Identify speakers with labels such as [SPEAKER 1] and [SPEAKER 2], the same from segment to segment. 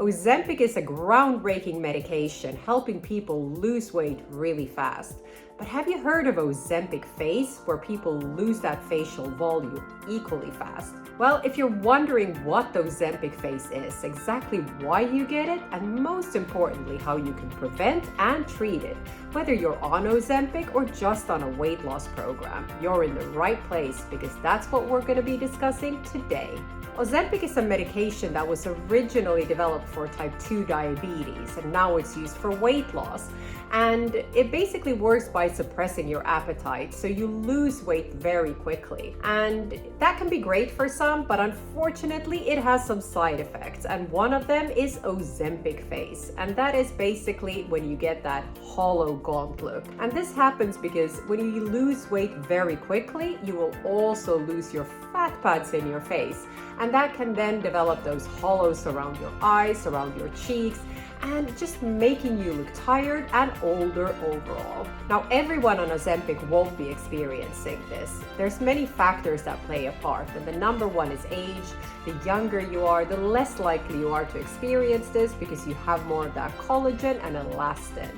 [SPEAKER 1] Ozempic is a groundbreaking medication helping people lose weight really fast. But have you heard of Ozempic face, where people lose that facial volume equally fast? Well, if you're wondering what the Ozempic face is, exactly why you get it, and most importantly, how you can prevent and treat it, whether you're on Ozempic or just on a weight loss program, you're in the right place, because that's what we're going to be discussing today. Ozempic is a medication that was originally developed for type 2 diabetes, and now it's used for weight loss. And it basically works by suppressing your appetite, so you lose weight very quickly. And that can be great for some, but unfortunately it has some side effects. And one of them is Ozempic face. And that is basically when you get that hollow gaunt look. And this happens because when you lose weight very quickly, you will also lose your fat pads in your face. And that can then develop those hollows around your eyes, around your cheeks, and just making you look tired and older overall. Now, everyone on Ozempic won't be experiencing this. There's many factors that play a part, and the number one is age. The younger you are, the less likely you are to experience this because you have more of that collagen and elastin.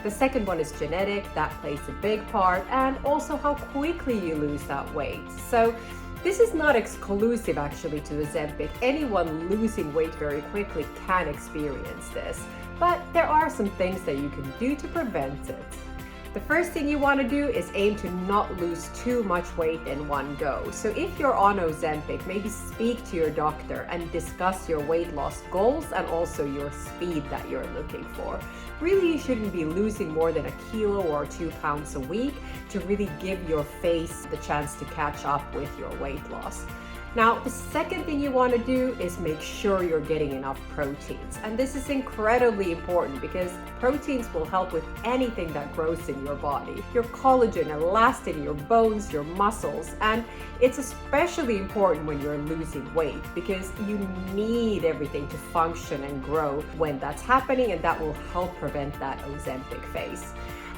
[SPEAKER 1] The second one is genetic, that plays a big part, and also how quickly you lose that weight. So this is not exclusive actually to Ozempic. Anyone losing weight very quickly can experience this, but there are some things that you can do to prevent it. The first thing you want to do is aim to not lose too much weight in one go. So if you're on Ozempic, maybe speak to your doctor and discuss your weight loss goals and also your speed that you're looking for. Really, you shouldn't be losing more than 1 kilo or 2 pounds a week to really give your face the chance to catch up with your weight loss. Now, the second thing you want to do is make sure you're getting enough proteins. And this is incredibly important because proteins will help with anything that grows in your body. Your collagen, elastin, your bones, your muscles. And it's especially important when you're losing weight because you need everything to function and grow when that's happening, and that will help prevent that Ozempic face.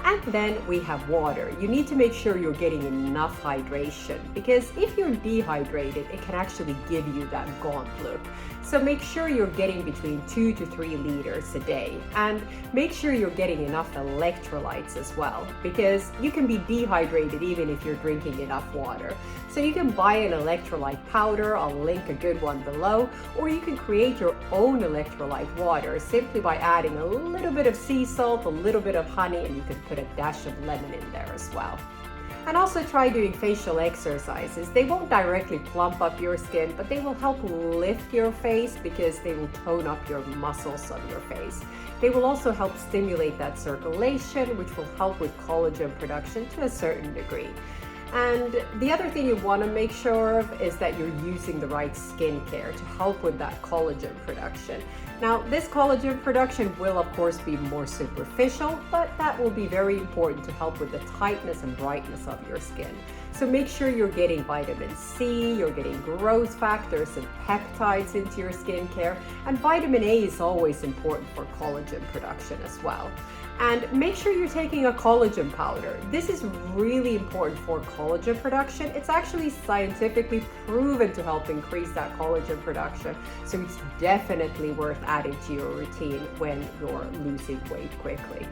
[SPEAKER 1] And then we have water. You need to make sure you're getting enough hydration because if you're dehydrated, it can actually give you that gaunt look. So make sure you're getting between 2 to 3 liters a day, and make sure you're getting enough electrolytes as well, because you can be dehydrated even if you're drinking enough water. So you can buy an electrolyte powder, I'll link a good one below, or you can create your own electrolyte water simply by adding a little bit of sea salt, a little bit of honey, and you can put a dash of lemon in there as well. And also try doing facial exercises. They won't directly plump up your skin, but they will help lift your face because they will tone up your muscles of your face. They will also help stimulate that circulation, which will help with collagen production to a certain degree. And the other thing you want to make sure of is that you're using the right skincare to help with that collagen production. Now, this collagen production will of course be more superficial, but that will be very important to help with the tightness and brightness of your skin. So make sure you're getting vitamin C, you're getting growth factors and peptides into your skincare, and vitamin A is always important for collagen production as well. And make sure you're taking a collagen powder. This is really important for collagen production. It's actually scientifically proven to help increase that collagen production. So it's definitely worth adding to your routine when you're losing weight quickly.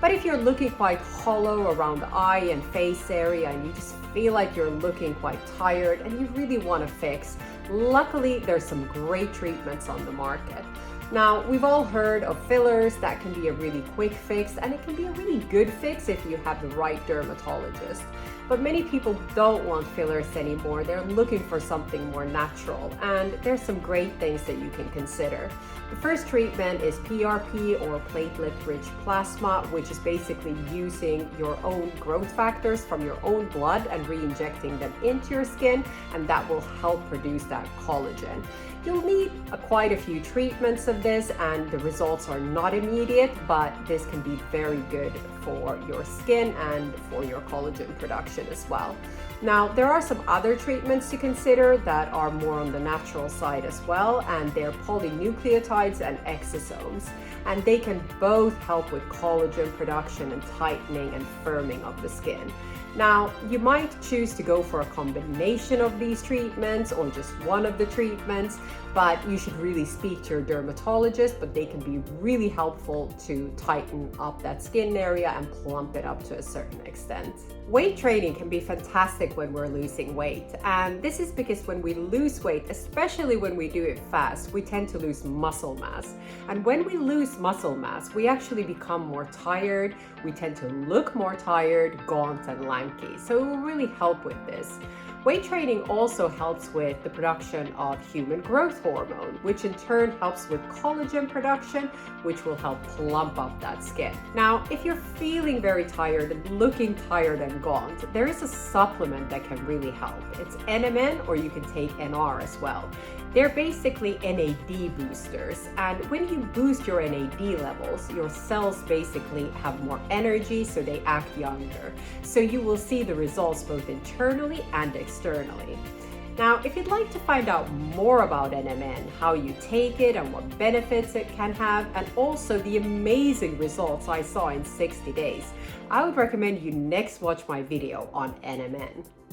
[SPEAKER 1] But if you're looking quite hollow around the eye and face area and you just feel like you're looking quite tired and you really want to fix, luckily there's some great treatments on the market. Now, we've all heard of fillers. That can be a really quick fix, and it can be a really good fix if you have the right dermatologist. But many people don't want fillers anymore. They're looking for something more natural, and there's some great things that you can consider. The first treatment is PRP, or platelet-rich plasma, which is basically using your own growth factors from your own blood and re-injecting them into your skin, and that will help produce that collagen. You'll need quite a few treatments of this, and the results are not immediate, but this can be very good for your skin and for your collagen production as well. Now, there are some other treatments to consider that are more on the natural side as well, and they're polynucleotides and exosomes, and they can both help with collagen production and tightening and firming of the skin. Now, you might choose to go for a combination of these treatments or just one of the treatments, but you should really speak to your dermatologist, but they can be really helpful to tighten up that skin area and plump it up to a certain extent. Weight training can be fantastic when we're losing weight, and this is because when we lose weight, especially when we do it fast, we tend to lose muscle mass. And when we lose muscle mass, we actually become more tired, we tend to look more tired, gaunt and lanky. So it will really help with this. Weight training also helps with the production of human growth hormone, which in turn helps with collagen production, which will help plump up that skin. Now, if you're feeling very tired and looking tired and gaunt, there is a supplement that can really help. It's NMN, or you can take NR as well. They're basically NAD boosters, and when you boost your NAD levels, your cells basically have more energy, so they act younger. So you will see the results both internally and externally. Now, if you'd like to find out more about NMN, how you take it and what benefits it can have, and also the amazing results I saw in 60 days, I would recommend you next watch my video on NMN.